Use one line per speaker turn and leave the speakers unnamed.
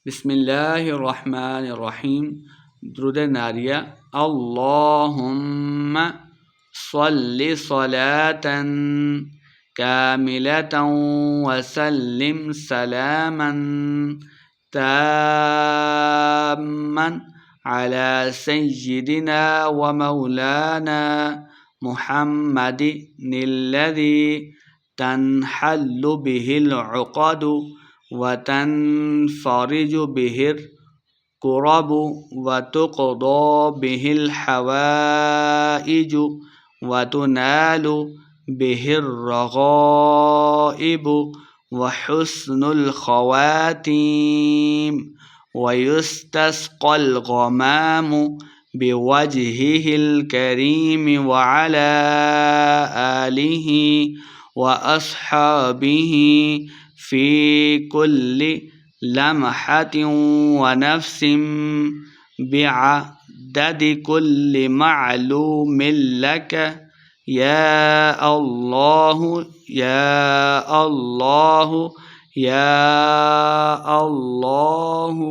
बिस्मिल्लाहिर्रहमानिर्रहीम। दुरूद नारिया। अल्लाहुम्मा सल्लि सलातन कामिलतन व सल्लिम सलामन ताम्मन अला सय्यिदिना व मौलाना मुहम्मदिनिल्लज़ी तन्हल्लु बिहिल उक़दु व तनफ़रिजु बिहिल कुरबु व तुक़दा बिहिल हवाइजु व तुनालु बिहिर रग़ाइबु व हुस्नुल ख़वातीम व युस्तस्क़ल ग़मामु बिवजहिहिल करीम व अला आलिहि व अस्हाबिहि फ़ी कुल्लि लम्हतिन व नफ़्सिन बिअददि कुल्लि मअलूमिन लक या अल्लाहु या अल्लाहु या अल्लाहु।